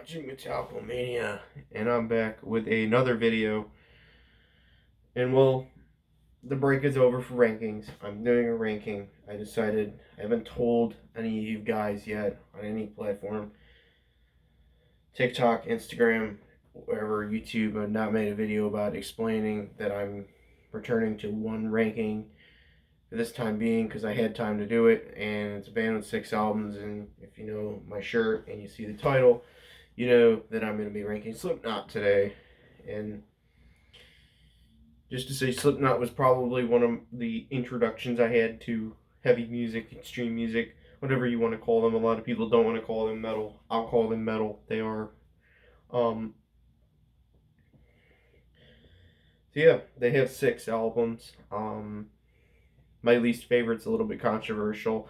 watching Metallica Mania, and I'm back with another video. And well, the break is over for rankings. I'm doing a ranking. I decided, I haven't told any of you guys yet on any platform, TikTok, Instagram, wherever, YouTube. I've not made a video about explaining that I'm returning to one ranking for this time being because I had time to do it, and it's a band with 6 albums. And if you know my shirt and you see the title, you know that I'm going to be ranking Slipknot today. And just to say, Slipknot was probably one of the introductions I had to heavy music, extreme music, whatever you want to call them. A lot of people don't want to call them metal. I'll call them metal. They are. Um, so yeah, they have 6 albums. My least favorite's a little bit controversial,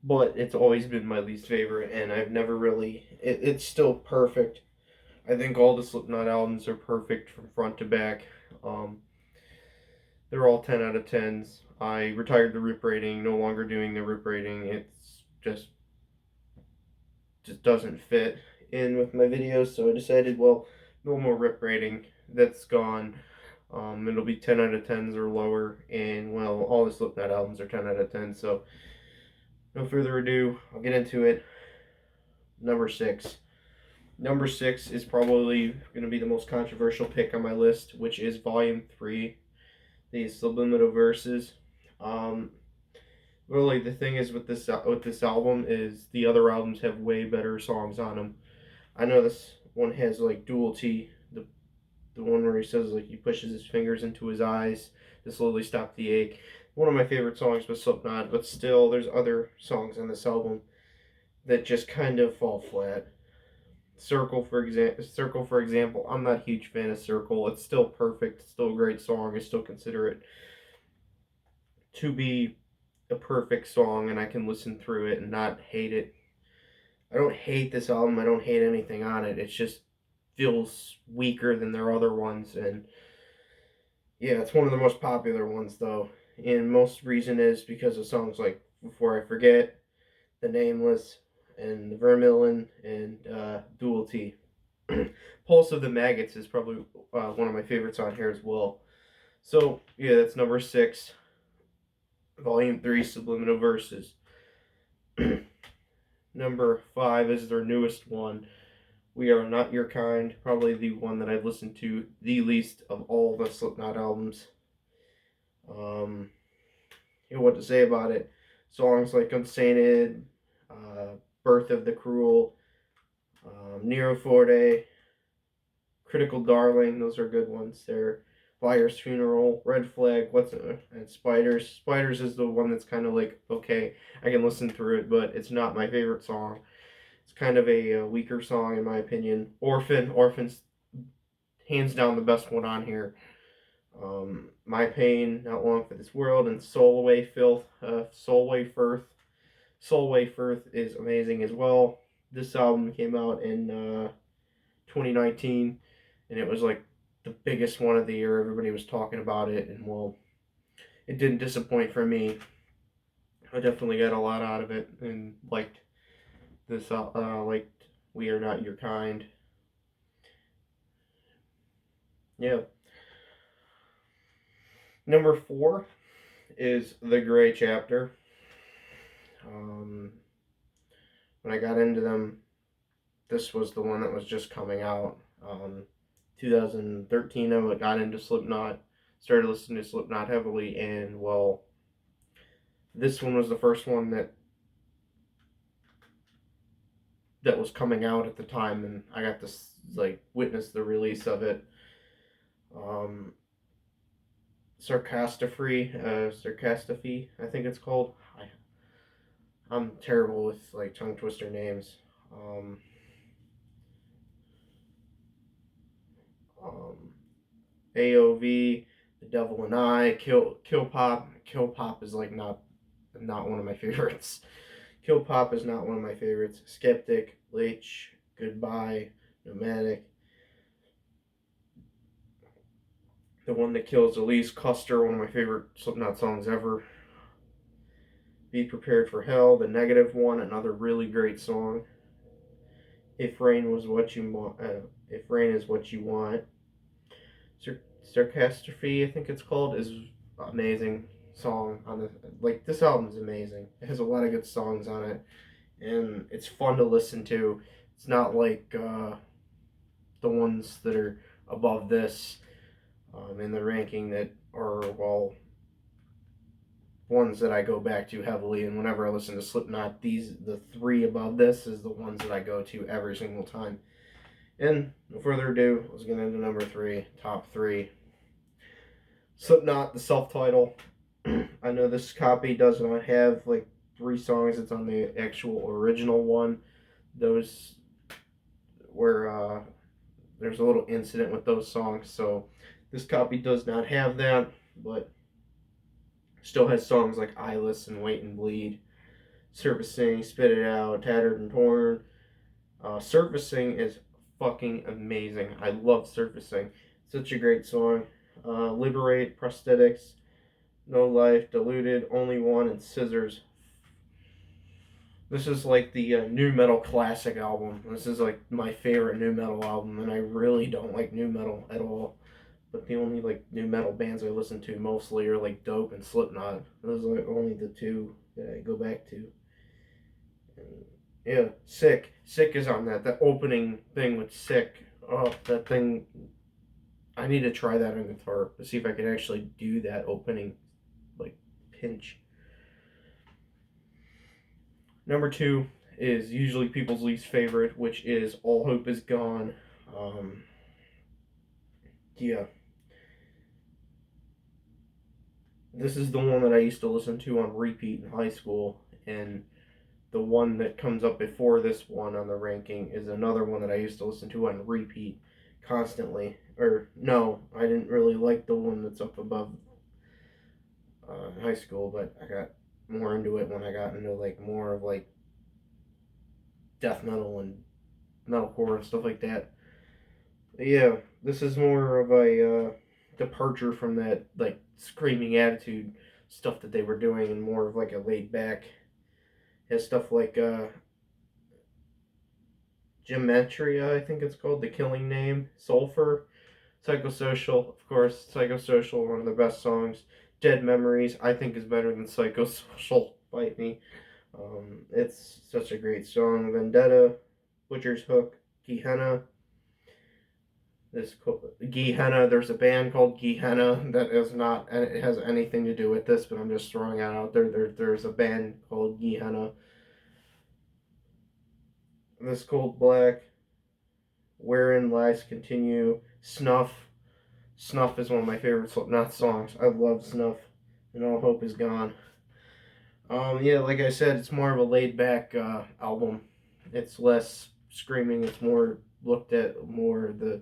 but it's always been my least favorite, and I've never really. It's still perfect. I think all the Slipknot albums are perfect from front to back. Um, they're all 10 out of 10s. I retired the rip rating, no longer doing the rip rating. It's just doesn't fit in with my videos, so I decided, well, no more rip rating. That's gone. It'll be 10 out of 10s or lower, and well, all the Slipknot albums are 10 out of 10. So, no further ado, I'll get into it. Number 6. Number 6 is probably going to be the most controversial pick on my list, which is Volume 3, the Subliminal Verses. Um, really, the thing is with this album is the other albums have way better songs on them. I know this one has like Dual T, the one where he says like he pushes his fingers into his eyes to slowly stop the ache. One of my favorite songs was Slipknot, but still, there's other songs on this album that just kind of fall flat. Circle for example, I'm not a huge fan of Circle. It's still perfect. It's still a great song. I still consider it to be a perfect song, and I can listen through it and not hate it. I don't hate this album. I don't hate anything on it. It just feels weaker than their other ones, and yeah, it's one of the most popular ones though. And most reason is because of songs like Before I Forget, The Nameless, and The Vermilion, and Dual T. Pulse of the Maggots is probably one of my favorites on here as well. So, yeah, that's number 6. Volume 3, Subliminal Verses. Number 5 is their newest one, We Are Not Your Kind. Probably the one that I've listened to the least of all the Slipknot albums. What to say about it? Songs like Unsainted, Birth of the Cruel, Nero Forte, Critical Darling, those are good ones. They're Fire's Funeral, Red Flag, and Spiders. Spiders is the one that's kind of like, okay, I can listen through it, but it's not my favorite song. It's kind of a weaker song in my opinion. Orphan's hands down the best one on here. My Pain, Not Long for This World, and Solway Filth, Solway Firth. Solway Firth is amazing as well. This album came out in 2019, and it was like the biggest one of the year. Everybody was talking about it, and well, it didn't disappoint for me. I definitely got a lot out of it, and liked this. Liked We Are Not Your Kind. Yeah. Number 4 is The Gray Chapter. When I got into them, this was the one that was just coming out. 2013, I got into Slipknot, started listening to Slipknot heavily, and well, this one was the first one that was coming out at the time, and I got to like witness the release of it. Sarcastophy, I think it's called. I'm terrible with like tongue twister names. AOV, The Devil and I, Kill Pop. Kill Pop is like not one of my favorites. Kill Pop is not one of my favorites. Skeptic, Leech, Goodbye, Nomadic. The One That Kills Elise, Custer, one of my favorite Slipknot songs ever. Be Prepared for Hell, The Negative One, another really great song. If Rain Was What You Want, If Rain Is What You Want. Sarcastrophe, I think it's called, is amazing song on the like. This album is amazing. It has a lot of good songs on it, and it's fun to listen to. It's not like the ones that are above this in the ranking that are, well, ones that I go back to heavily. And whenever I listen to Slipknot, the three above this is the ones that I go to every single time. And no further ado, let's get into number three, top three. Slipknot, the self-title. I know this copy does not have like three songs. It's on the actual original one. Those where there's a little incident with those songs, so this copy does not have that, but still has songs like Eyeless and Wait and Bleed, Surfacing, Spit It Out, Tattered and Torn. Surfacing is fucking amazing. I love Surfacing. Such a great song. Liberate, Prosthetics, No Life, Diluted, Only One, and Scissors. This is like the new metal classic album. This is like my favorite new metal album, and I really don't like new metal at all. But the only like new metal bands I listen to mostly are like Dope and Slipknot. Those are only the two that I go back to. And yeah, Sick. Sick is on that. That opening thing with Sick. Oh, that thing. I need to try that on guitar to see if I can actually do that opening like pinch. Number two is usually people's least favorite, which is All Hope Is Gone. Yeah. This is the one that I used to listen to on repeat in high school, and the one that comes up before this one on the ranking is another one that I used to listen to on repeat constantly. Or, no, I didn't really like the one that's up above high school, but I got more into it when I got into like more of like death metal and metalcore and stuff like that. But yeah, this is more of a departure from that like screaming attitude stuff that they were doing, and more of like a laid back. Has stuff like Gematria, I think it's called, The Killing Name, Sulfur, Psychosocial, of course, Psychosocial, one of the best songs. Dead Memories, I think, is better than Psychosocial, bite me. It's such a great song. Vendetta, Butcher's Hook, Gehenna. Gehenna, there's a band called Gehenna that is not, and it has anything to do with this, but I'm just throwing it out there. There's a band called Gehenna. This Cold Black, Wherein Lies Continue, Snuff. Snuff is one of my favorite Slipknot songs. I love Snuff, and All Hope Is Gone. Yeah, like I said, it's more of a laid back album. It's less screaming. It's more looked at more the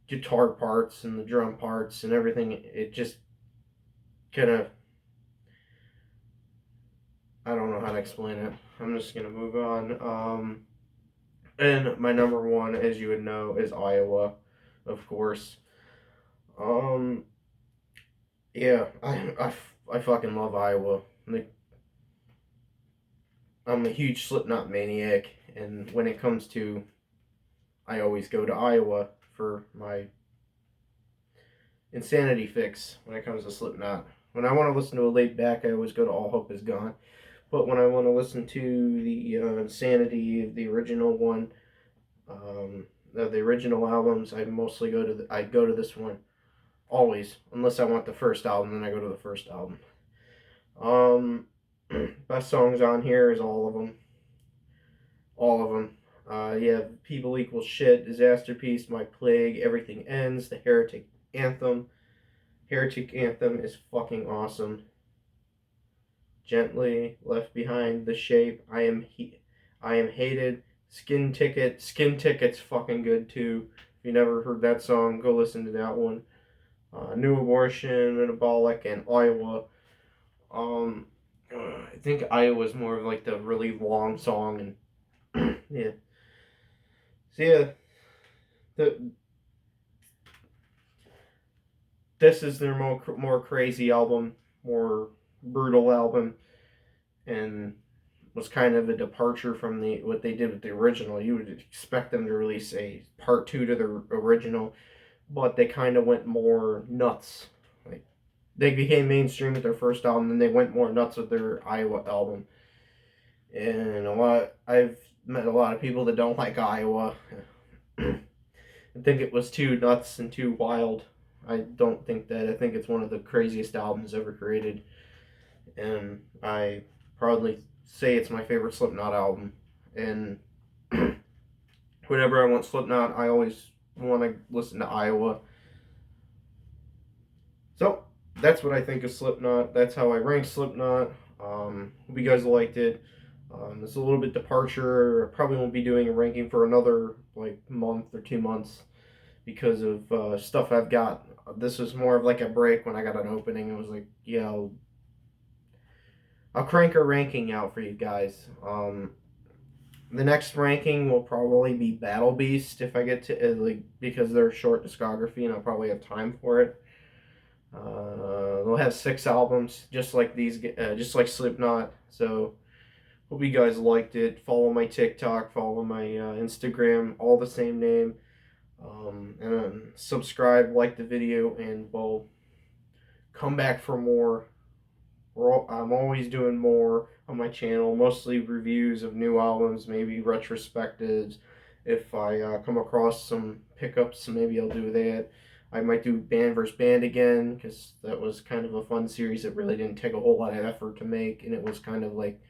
guitar parts and the drum parts and everything. It just kind of, I don't know how to explain it. I'm just gonna move on. And my number one, as you would know, is Iowa, of course. Um, yeah, I fucking love Iowa. Like, I'm a huge Slipknot maniac, and when it comes to, I always go to Iowa for my insanity fix when it comes to Slipknot. When I want to listen to a laid back, I always go to All Hope Is Gone. But when I want to listen to the insanity of the original one, the original albums, I mostly I go to this one always, unless I want the first album, then I go to the first album. Best songs on here is all of them. All of them. Yeah, People Equal Shit, Disaster Piece, My Plague, Everything Ends, the Heretic Anthem. Heretic Anthem is fucking awesome. Gently, Left Behind, The Shape, I Am Hated, Skin Ticket. Skin Ticket's fucking good too. If you never heard that song, go listen to that one. New Abortion, Metabolic, and Iowa. I think Iowa's more of like the really long song, and yeah. So yeah, the this is their more crazy album, more brutal album, and was kind of a departure from what they did with the original. You would expect them to release a part two to the original, but they kind of went more nuts. Like they became mainstream with their first album, and they went more nuts with their Iowa album. And I've met a lot of people that don't like Iowa. I think it was too nuts and too wild. I don't think that. I think it's one of the craziest albums ever created, and I probably say it's my favorite Slipknot album. And whenever I want Slipknot, I always want to listen to Iowa. So that's what I think of Slipknot. That's how I rank Slipknot. Hope you guys liked it. It's a little bit departure. I probably won't be doing a ranking for another like month or 2 months because of stuff I've got. This was more of like a break when I got an opening. It was like, yeah, I'll crank a ranking out for you guys. The next ranking will probably be Battle Beast if I get to like because they're short discography and I'll probably have time for it. They'll have 6 albums, just like just like Slipknot. So hope you guys liked it. Follow my TikTok, follow my Instagram, all the same name. And subscribe, like the video, and we'll come back for more. I'm always doing more on my channel, mostly reviews of new albums, maybe retrospectives. If I come across some pickups, maybe I'll do that. I might do band versus band again because that was kind of a fun series that really didn't take a whole lot of effort to make, and it was kind of like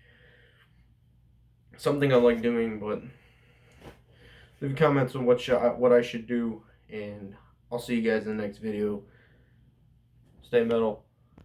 something I like doing. But leave comments on what I should do, and I'll see you guys in the next video. Stay metal.